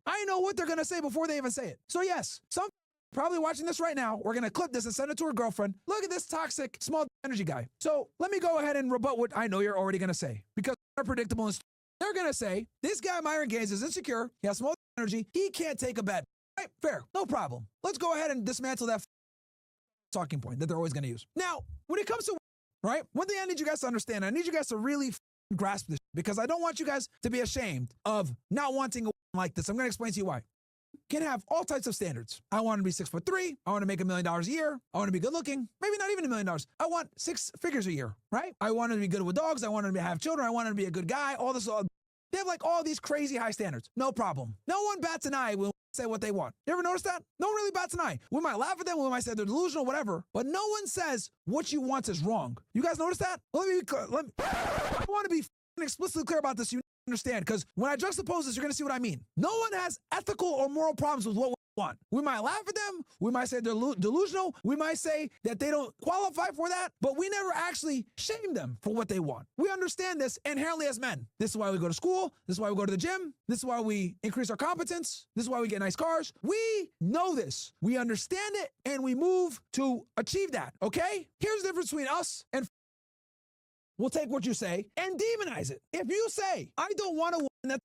I know what they're going to say before they even say it. So yes, some probably watching this right now, we're going to clip this and send it to her girlfriend. Look at this toxic, small energy guy. So let me go ahead and rebut what I know you're already going to say, because they're predictable. And they're going to say, this guy, Myron Gaines, is insecure. He has small energy. He can't take a bet. Right? Fair. No problem. Let's go ahead and dismantle that talking point that they're always going to use. Now, when it comes to, right, one thing I need you guys to understand, I need you guys to really grasp this, because I don't want you guys to be ashamed of not wanting a like this. I'm going to explain to you why. Can have all types of standards. I want to be 6'3". I want to make $1 million a year. I want to be good looking. Maybe not even $1 million. I want 6 figures a year, right? I want to be good with dogs. I want to have children. I want to be a good guy. All this. They have like all these crazy high standards. No problem. No one bats an eye when say what they want. You ever notice that? No one really bats an eye. We might laugh at them. We might say they're delusional, whatever. But no one says what you want is wrong. You guys notice that? Let me be clear. I want to be explicitly clear about this. You understand? Because when I juxtapose this, you're going to see what I mean. No one has ethical or moral problems with what we want. We might laugh at them. We might say they're delusional. We might say that they don't qualify for that, but we never actually shame them for what they want. We understand this inherently as men. This is why we go to school. This is why we go to the gym. This is why we increase our competence. This is why we get nice cars. We know this. We understand it, and we move to achieve that, okay? Here's the difference between us and we'll take what you say and demonize it. If you say, I don't want a woman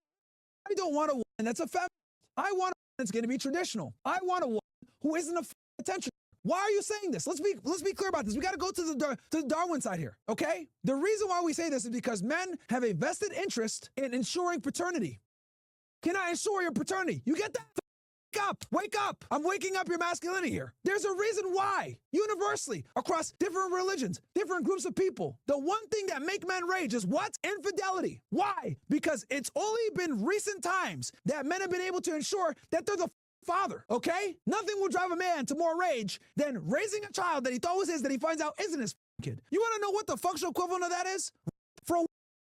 that's a feminist. I want a woman that's going to be traditional. I want a woman who isn't a attention. Why are you saying this? Let's be clear about this. We got to go to the Darwin side here, okay? The reason why we say this is because men have a vested interest in ensuring paternity. Can I ensure your paternity? You get that? Wake up. I'm waking up your masculinity here. There's a reason why, universally, across different religions, different groups of people, the one thing that make men rage is what? Infidelity. Why? Because it's only been recent times that men have been able to ensure that they're the father, okay? Nothing will drive a man to more rage than raising a child that he thought was his that he finds out isn't his kid. You want to know what the functional equivalent of that is?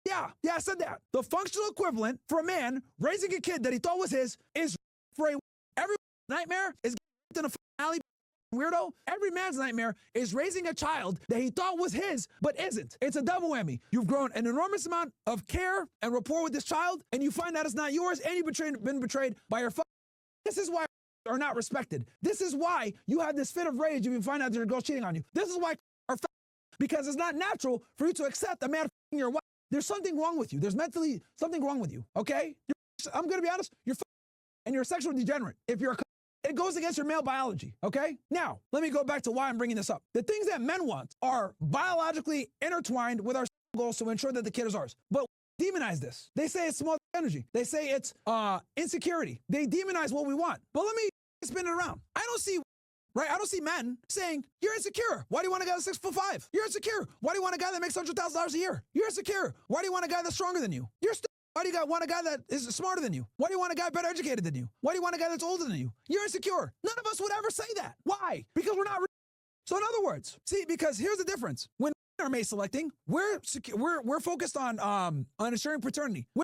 Yeah, I said that. The functional equivalent for a man raising a kid that he thought was his is for a every nightmare is getting in a alley weirdo. Every man's nightmare is raising a child that he thought was his, but isn't. It's a double whammy. You've grown an enormous amount of care and rapport with this child, and you find out it's not yours, and you've been betrayed by your father. This is why are not respected. This is why you have this fit of rage if you find out there's a girl cheating on you. This is why are because it's not natural for you to accept a man your wife. There's something wrong with you. There's mentally something wrong with you, okay? I'm going to be honest. You're and you're a sexual degenerate. If you're it goes against your male biology, okay? Now, let me go back to why I'm bringing this up. The things that men want are biologically intertwined with our goals to ensure that the kid is ours. But demonize this. They say it's small energy. They say it's insecurity. They demonize what we want. But let me spin it around. I don't see men saying, you're insecure. Why do you want a guy that's 6'5"? You're insecure. Why do you want a guy that makes $100,000 a year? You're insecure. Why do you want a guy that's stronger than you? Why do you want a guy that is smarter than you? Why do you want a guy better educated than you? Why do you want a guy that's older than you? You're insecure. None of us would ever say that. Why? Because we're not. So in other words, see, because here's the difference. When we are mate selecting, we're focused on ensuring paternity. We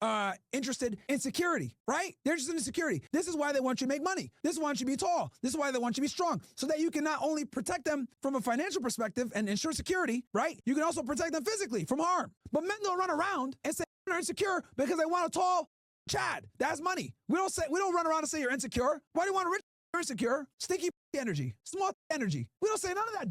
are interested in security, right? They're interested in security. This is why they want you to make money. This is why they want you to be tall. This is why they want you to be strong, so that you can not only protect them from a financial perspective and ensure security, right? You can also protect them physically from harm. But men don't run around and say they're insecure because they want a tall Chad that has money. We don't run around and say you're insecure. Why do you want a rich? You're insecure. Stinky energy, small energy. We don't say none of that.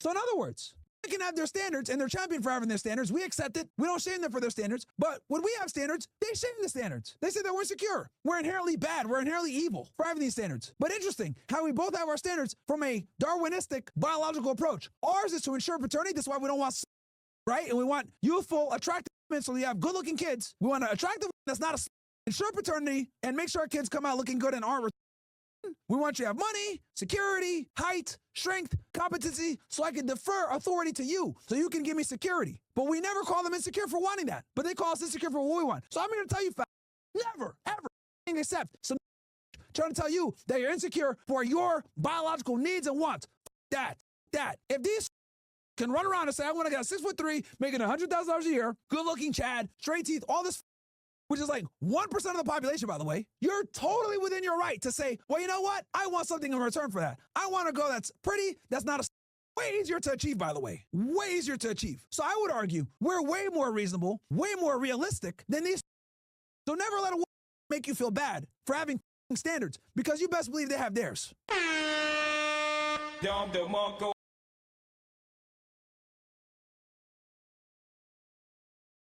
So in other words, they can have their standards, and they're champion for having their standards. We accept it. We don't shame them for their standards. But when we have standards, they shame the standards. They say that we're insecure. We're inherently bad. We're inherently evil for having these standards. But interesting how we both have our standards from a Darwinistic biological approach. Ours is to ensure paternity. That's why we don't want, right? And we want youthful, attractive women, so you have good-looking kids. We want an attractive woman that's not ensure paternity and make sure our kids come out looking good and aren't. We want you to have money, security, height, strength, competency, so I can defer authority to you, so you can give me security. But we never call them insecure for wanting that. But they call us insecure for what we want. So I'm here to tell you, never, ever, accept some trying to tell you that you're insecure for your biological needs and wants. That. If these can run around and say, I want to get 6'3", making $100,000 a year, good-looking Chad, straight teeth, all this, which is like 1% of the population, by the way, you're totally within your right to say, well, you know what? I want something in return for that. I want a girl that's pretty, that's not way easier to achieve, by the way. Way easier to achieve. So I would argue we're way more reasonable, way more realistic than these. So never let a woman make you feel bad for having standards because you best believe they have theirs.